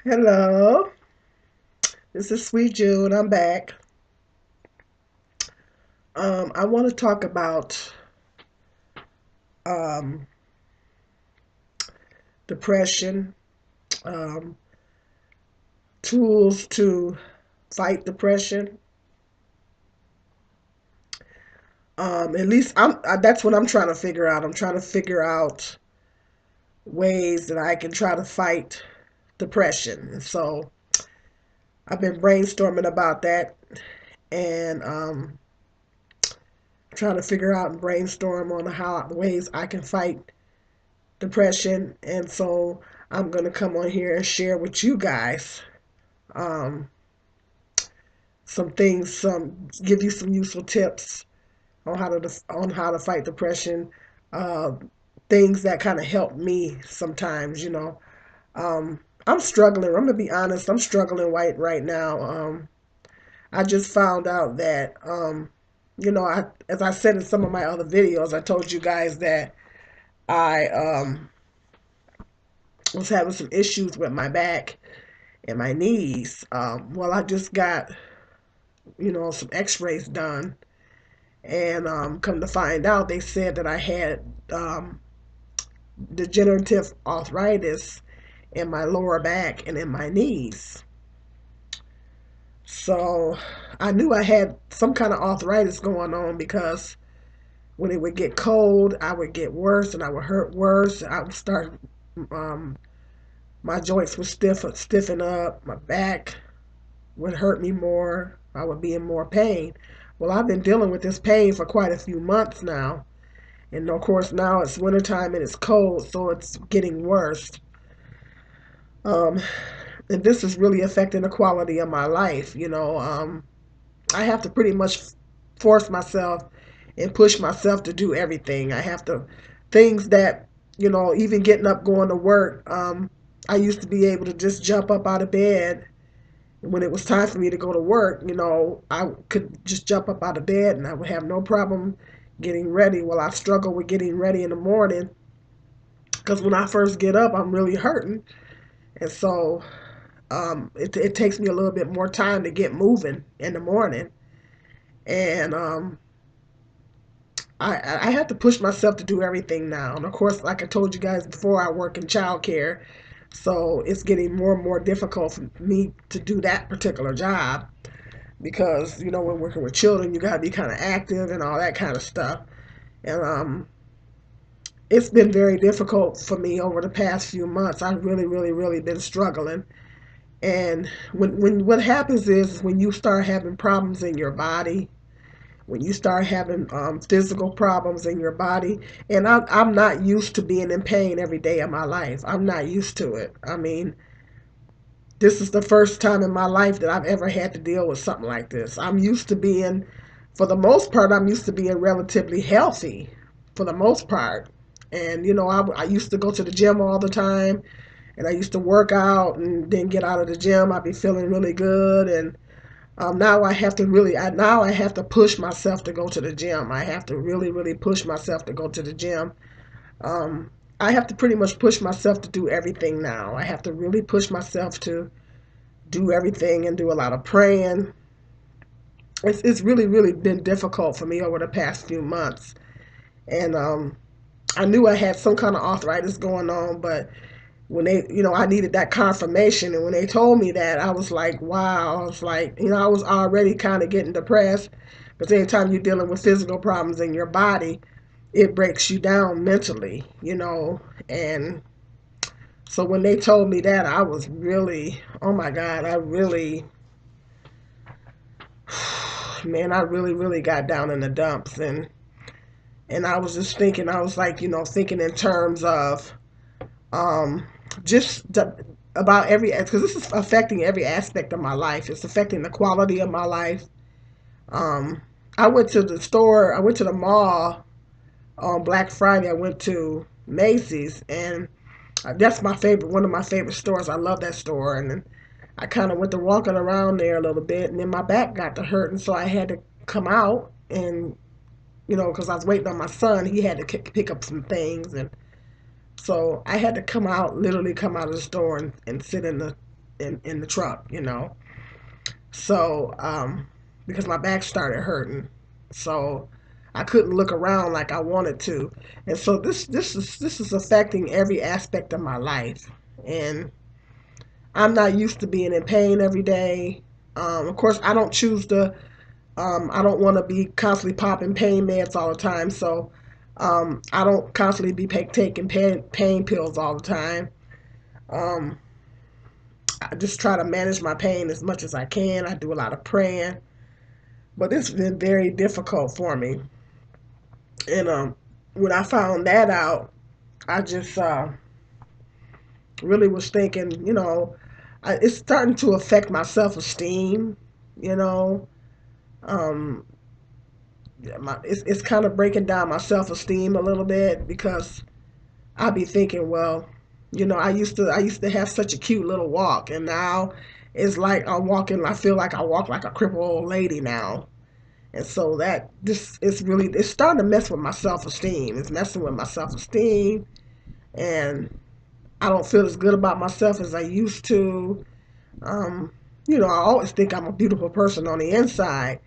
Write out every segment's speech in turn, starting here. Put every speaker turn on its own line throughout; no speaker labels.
Hello, this is Sweet June. I'm back. I want to talk about um, depression, um, tools to fight depression. At least that's what I'm trying to figure out. I'm trying to figure out ways that I can try to fight depression. And so I've been brainstorming about that and trying to figure out and brainstorm on how ways I can fight depression. And so I'm going to come on here and share with you guys um, some things, some give you some useful tips on how to fight depression. Uh, Things that kind of help me sometimes. Um, I'm struggling. I'm gonna be honest. I'm struggling right now. I just found out that as I said in some of my other videos, I told you guys that I was having some issues with my back and my knees. Well, I just got some X-rays done, and come to find out, they said that I had um, degenerative arthritis in my lower back and in my knees. So I knew I had some kind of arthritis going on because when it would get cold, I would get worse and I would hurt worse. I would start, um, my joints would stiffen up, my back would hurt me more, I would be in more pain. Well, I've been dealing with this pain for quite a few months now. And of course, now it's wintertime and it's cold, so it's getting worse. Um, and this is really affecting the quality of my life. I have to pretty much force myself and push myself to do everything. I have to, things that, even getting up, going to work. I used to be able to just jump up out of bed when it was time for me to go to work. I could just jump up out of bed and I would have no problem getting ready. Well, I struggle with getting ready in the morning because when I first get up, I'm really hurting. And so it takes me a little bit more time to get moving in the morning. And I have to push myself to do everything now. And of course, like I told you guys before, I work in childcare. So it's getting more and more difficult for me to do that particular job because, when working with children, you got to be kind of active and all that kind of stuff. And it's been very difficult for me over the past few months. I've really, really, really been struggling. And when what happens is when you start having problems in your body, when you start having physical problems in your body, and I'm not used to being in pain every day of my life. I'm not used to it. I mean, this is the first time in my life that I've ever had to deal with something like this. For the most part, I'm used to being relatively healthy, for the most part. And I used to go to the gym all the time, and I used to work out, and then get out of the gym, I'd be feeling really good. And now I have to push myself to go to the gym. I have to really, really push myself to go to the gym. Um, I have to pretty much push myself to do everything now. I have to really push myself to do everything and do a lot of praying. It's really, really been difficult for me over the past few months. And I knew I had some kind of arthritis going on, but when I needed that confirmation. And when they told me that, I was like, wow. I was like, I was already kind of getting depressed because anytime you're dealing with physical problems in your body, it breaks you down mentally. And so when they told me that, I was really, oh my God, man, I really, really got down in the dumps. And I was just thinking, I was like, thinking in terms of um, just about every, because this is affecting every aspect of my life. It's affecting the quality of my life. Um, I went to the store, I went to the mall on Black Friday. I went to Macy's, and that's my favorite, one of my favorite stores. I love that store. And then I kind of went to walking around there a little bit, and then my back got to hurting, so I had to come out and, because I was waiting on my son, he had to pick up some things. And so I had to come out, literally come out of the store and sit in the in the truck, you know. So, because my back started hurting, so I couldn't look around like I wanted to, and so this is affecting every aspect of my life, and I'm not used to being in pain every day. Of course, I don't choose to. I don't want to be constantly popping pain meds all the time, so I don't constantly be taking pain pills all the time. Um, I just try to manage my pain as much as I can. I do a lot of praying, but it's been very difficult for me. And when I found that out, I just really was thinking, it's starting to affect my self-esteem. You know, um, it's kind of breaking down my self-esteem a little bit because I be thinking, well, I used to have such a cute little walk, and now it's like I'm walking. I feel like I walk like a crippled old lady now. And so that this is really it's starting to mess with my self esteem. It's messing with my self esteem, and I don't feel as good about myself as I used to. Um, I always think I'm a beautiful person on the inside,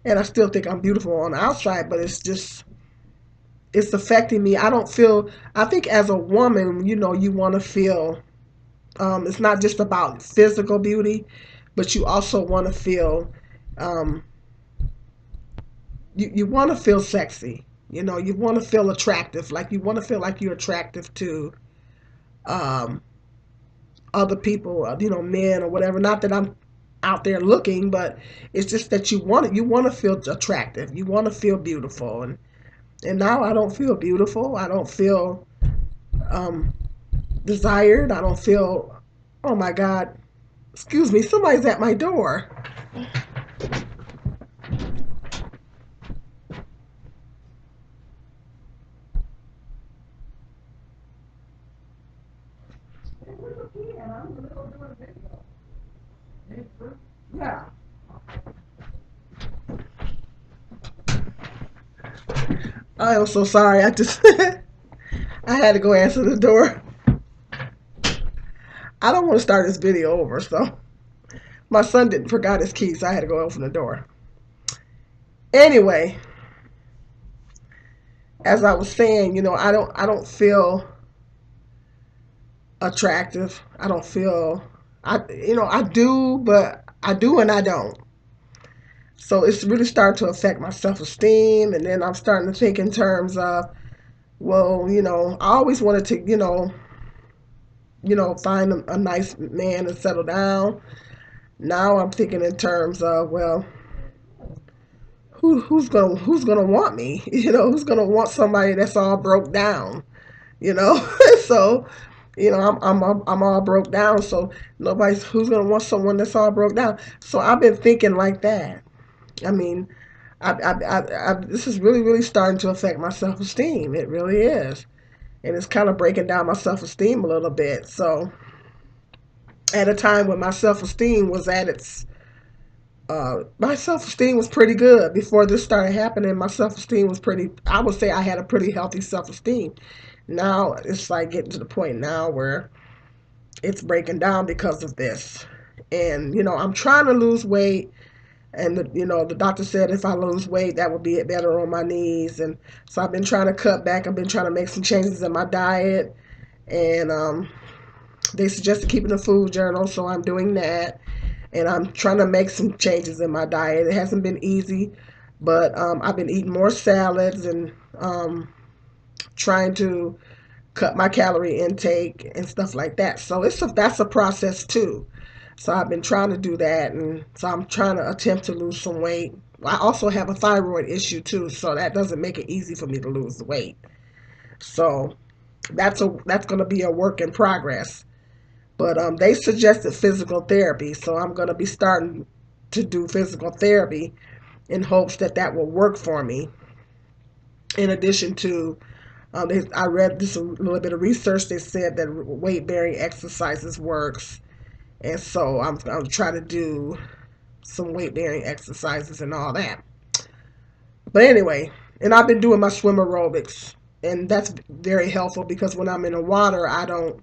and I still think I'm beautiful on the outside. But it's affecting me. I don't feel. I think as a woman, you want to feel. It's not just about physical beauty, but you also want to feel. Um, you want to feel sexy. You want to feel attractive. Like you want to feel like you're attractive to um, other people, men or whatever. Not that I'm out there looking, but it's just that you want to feel attractive. You want to feel beautiful, and now I don't feel beautiful. I don't feel um, desired. I don't feel. Oh my God! Excuse me. Somebody's at my door. Yeah. I am so sorry. I just I had to go answer the door. I don't want to start this video over, so my son didn't forgot his keys, so I had to go open the door. Anyway, as I was saying, I don't feel attractive. I don't feel I do, but I do and I don't. So it's really starting to affect my self-esteem, and then I'm starting to think in terms of, well, I always wanted to, find a nice man and settle down. Now I'm thinking in terms of, well, who's gonna want me? Who's gonna want somebody that's all broke down? You know, so I'm all broke down. So nobody's who's gonna want someone that's all broke down. So I've been thinking like that. I mean, this is really really starting to affect my self esteem. It really is, and it's kind of breaking down my self esteem a little bit. So at a time when my self esteem was at its my self esteem was pretty good before this started happening. My self esteem was pretty. I would say I had a pretty healthy self esteem. Now it's like getting to the point now where it's breaking down because of this. And I'm trying to lose weight, and the doctor said if I lose weight, that would be it better on my knees. And so I've been trying to cut back. I've been trying to make some changes in my diet, and they suggested keeping a food journal, so I'm doing that, and I'm trying to make some changes in my diet. It hasn't been easy, but I've been eating more salads and trying to cut my calorie intake and stuff like that. So that's a process too. So I've been trying to do that, and so I'm trying to attempt to lose some weight. I also have a thyroid issue too, so that doesn't make it easy for me to lose the weight. So that's going to be a work in progress. But they suggested physical therapy, so I'm going to be starting to do physical therapy in hopes that that will work for me. In addition to, I read this a little bit of research. They said that weight bearing exercises works, and so I'm trying to do some weight bearing exercises and all that. But anyway, and I've been doing my swim aerobics, and that's very helpful because when I'm in the water, I don't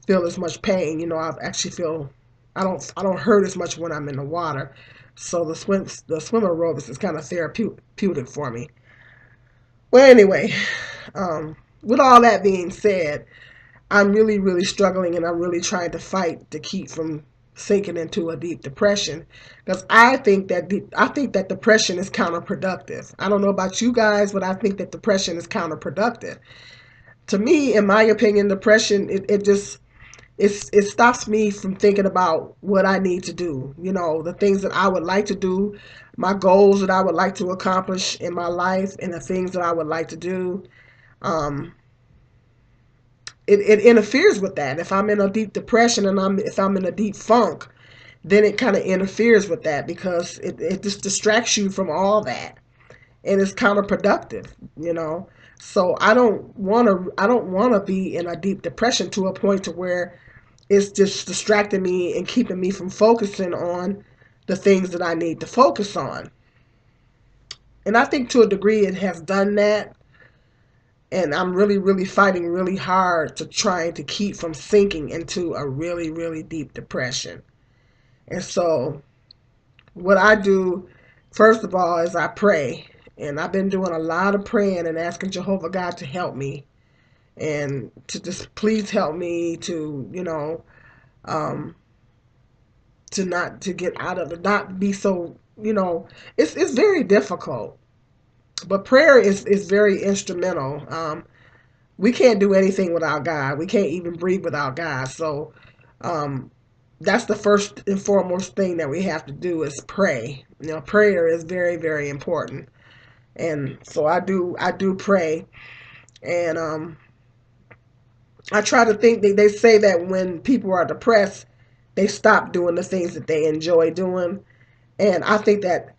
feel as much pain. I actually feel I don't hurt as much when I'm in the water. So the swim aerobics is kind of therapeutic for me. Well, anyway, um, with all that being said, I'm really, really struggling, and I'm really trying to fight to keep from sinking into a deep depression, because I think that depression is counterproductive. I don't know about you guys, but I think that depression is counterproductive. To me, in my opinion, depression it just it stops me from thinking about what I need to do. You know, the things that I would like to do, my goals that I would like to accomplish in my life, and the things that I would like to do. Um, it interferes with that. If I'm in a deep depression and if I'm in a deep funk, then it kind of interferes with that, because it just distracts you from all that, and it's counterproductive, you know. So I don't want to be in a deep depression to a point to where it's just distracting me and keeping me from focusing on the things that I need to focus on. And I think to a degree it has done that, and I'm really, really fighting really hard to try to keep from sinking into a really, really deep depression. And so, what I do, first of all, is I pray. And I've been doing a lot of praying and asking Jehovah God to help me, and to just please help me to, um, to not to get out of it, not be so, it's very difficult. But prayer is very instrumental. We can't do anything without God. We can't even breathe without God. So um, that's the first and foremost thing that we have to do is pray. Prayer is very, very important. And so I do pray, and I try to think that they say that when people are depressed, they stop doing the things that they enjoy doing. And I think that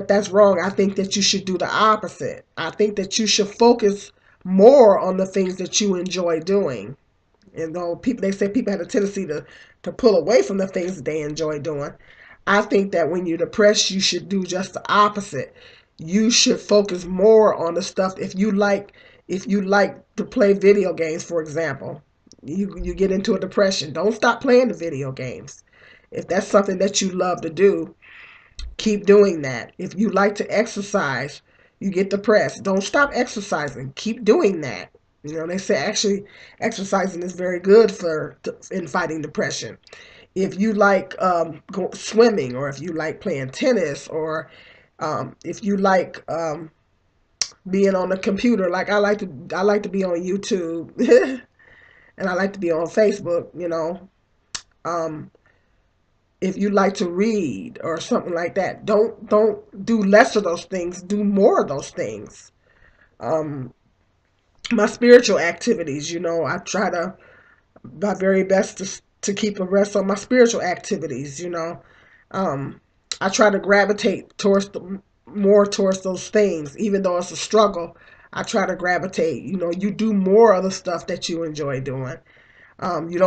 that's wrong. I think that you should do the opposite. I think that you should focus more on the things that you enjoy doing. And though people they say people have a tendency to pull away from the things that they enjoy doing, I think that when you're depressed, you should do just the opposite. You should focus more on the stuff. If you like to play video games, for example, you get into a depression. Don't stop playing the video games. If that's something that you love to do, keep doing that. If you like to exercise, you get depressed. Don't stop exercising. Keep doing that. They say actually exercising is very good in fighting depression. If you like swimming, or if you like playing tennis, or if you like being on the computer, like I like to be on YouTube, and I like to be on Facebook. Um, if you like to read or something like that, don't do less of those things. Do more of those things. Um, my spiritual activities, I try to my very best to keep a rest on my spiritual activities. Um, I try to gravitate more towards those things, even though it's a struggle. I try to gravitate. You do more of the stuff that you enjoy doing. You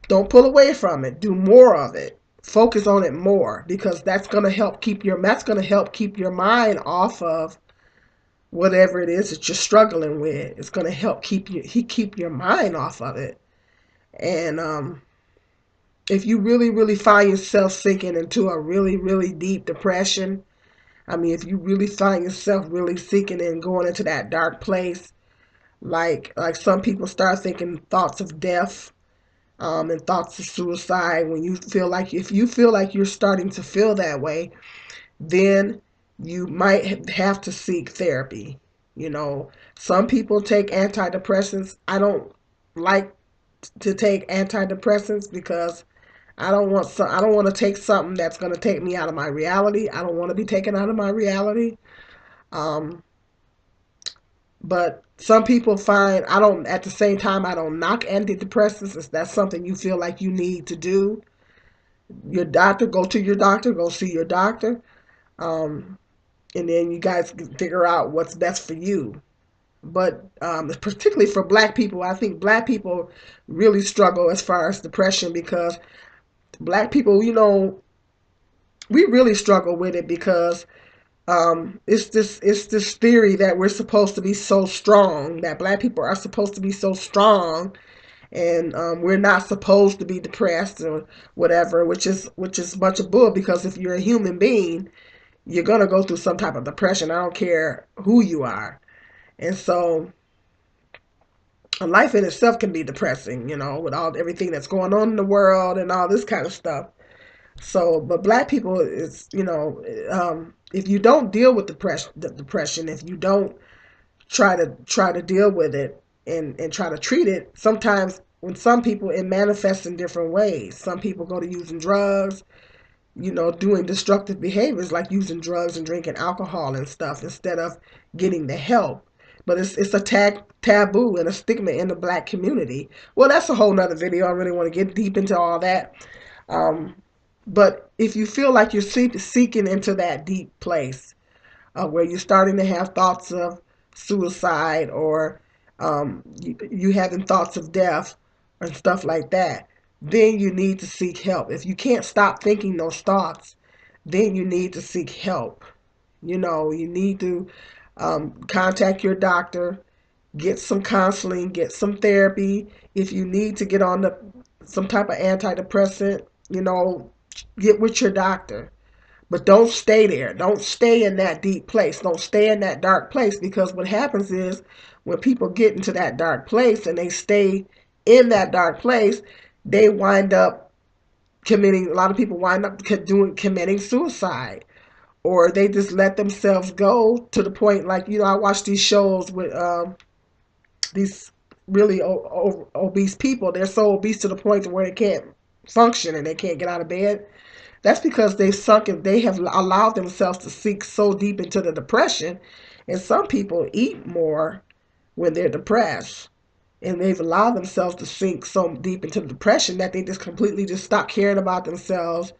don't pull away from it. Do more of it. Focus on it more, because that's going to help keep your mind off of whatever it is that you're struggling with. It's going to help keep your mind off of it. And if you really, really find yourself sinking into a really, really deep depression, I mean, if you really find yourself really sinking and going into that dark place, like some people start thinking thoughts of death, and thoughts of suicide, if you feel like you're starting to feel that way, then you might have to seek therapy. Some people take antidepressants. I don't like to take antidepressants, because I don't want to take something that's going to take me out of my reality. I don't want to be taken out of my reality. Um, but some people find I don't. At the same time, I don't knock antidepressants. If that's something you feel like you need to do, go to your doctor, go see your doctor, um, and then you guys can figure out what's best for you. But particularly for Black people, I think Black people really struggle as far as depression, because Black people, we really struggle with it, because it's this theory that we're supposed to be so strong, that Black people are supposed to be so strong, and we're not supposed to be depressed or whatever, which is much of bull, because if you're a human being, you're gonna go through some type of depression. I don't care who you are. And so life in itself can be depressing, with all everything that's going on in the world and all this kind of stuff. So, but black people is, if you don't deal with depression, if you don't try to deal with it and try to treat it, sometimes when some people it manifests in different ways. Some people go to using drugs, doing destructive behaviors like using drugs and drinking alcohol and stuff instead of getting the help. But it's a taboo and a stigma in the black community. Well, that's a whole nother video. I really want to get deep into all that. Um, but if you feel like you're seeking into that deep place where you're starting to have thoughts of suicide, or you having thoughts of death and stuff like that, then you need to seek help. If you can't stop thinking those thoughts, then you need to seek help. You need to contact your doctor, get some counseling, get some therapy. If you need to get on some type of antidepressant, get with your doctor. But don't stay there. Don't stay in that deep place. Don't stay in that dark place, because what happens is when people get into that dark place and they stay in that dark place, they wind up a lot of people wind up committing suicide, or they just let themselves go to the point, like, I watch these shows with these really obese people. They're so obese to the point where they can't function and they can't get out of bed. That's because they have allowed themselves to sink so deep into the depression. And some people eat more when they're depressed. And they've allowed themselves to sink so deep into the depression that they just completely just stop caring about themselves,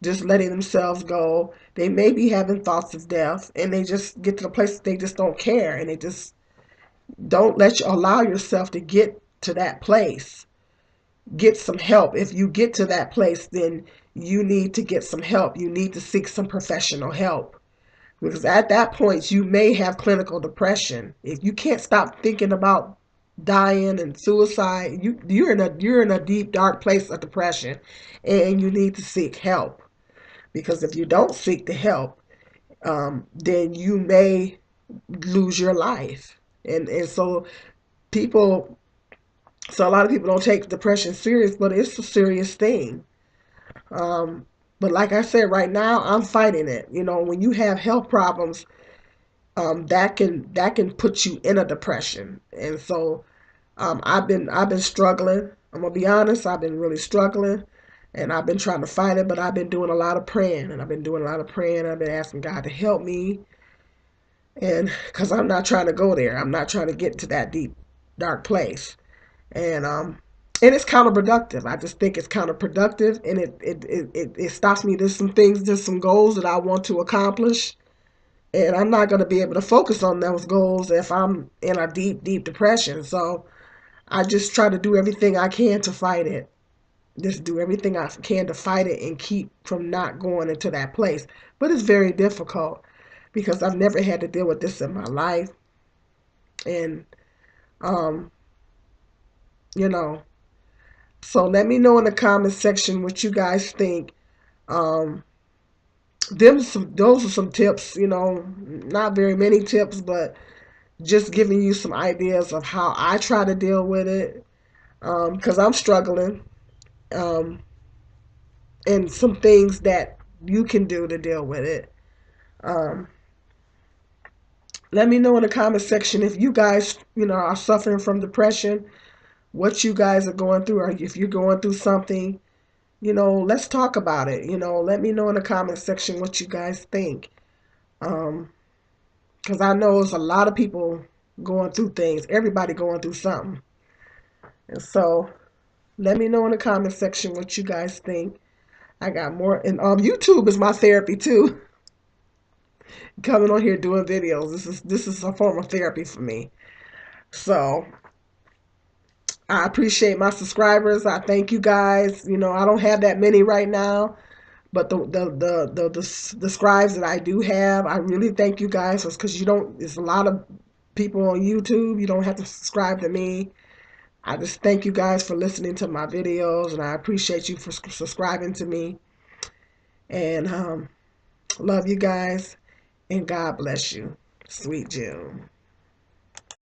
just letting themselves go. They may be having thoughts of death, and they just get to the place that they just don't care, and they just don't allow yourself to get to that place. Get some help. If you get to that place, then you need to get some help. You need to seek some professional help, because at that point you may have clinical depression. If you can't stop thinking about dying and suicide, you're in a deep dark place of depression, and you need to seek help. Because if you don't seek the help, then you may lose your life. And people so a lot of people don't take depression serious, but it's a serious thing. But like I said, right now I'm fighting it. When you have health problems, that can put you in a depression. And so I've been struggling. I'm gonna be honest. I've been really struggling, and I've been trying to fight it. But I've been doing a lot of praying, and I've been doing a lot of praying. I've been asking God to help me, and because I'm not trying to go there. I'm not trying to get to that deep, dark place. And it's counterproductive. I just think it's counterproductive, and it stops me. There's some goals that I want to accomplish, and I'm not going to be able to focus on those goals if I'm in a deep, deep depression. So I just try to do everything I can to fight it. Just do everything I can to fight it and keep from not going into that place. But it's very difficult because I've never had to deal with this in my life, and um, you know. So let me know in the comment section what you guys think. Um, those are some tips, not very many tips, but just giving you some ideas of how I try to deal with it, because I'm struggling, um, and some things that you can do to deal with it. Um, Let me know in the comment section if you guys, are suffering from depression, what you guys are going through, or if you're going through something. Let's talk about it. Let me know in the comment section what you guys think. Because I know there's a lot of people going through things. Everybody going through something. And so let me know in the comment section what you guys think. I got more. And YouTube is my therapy too. Coming on here doing videos. This is a form of therapy for me. So I appreciate my subscribers. I thank you guys. I don't have that many right now. But the scribes that I do have, I really thank you guys, because there's a lot of people on YouTube. You don't have to subscribe to me. I just thank you guys for listening to my videos, and I appreciate you for subscribing to me. And love you guys, and God bless you. Sweet June.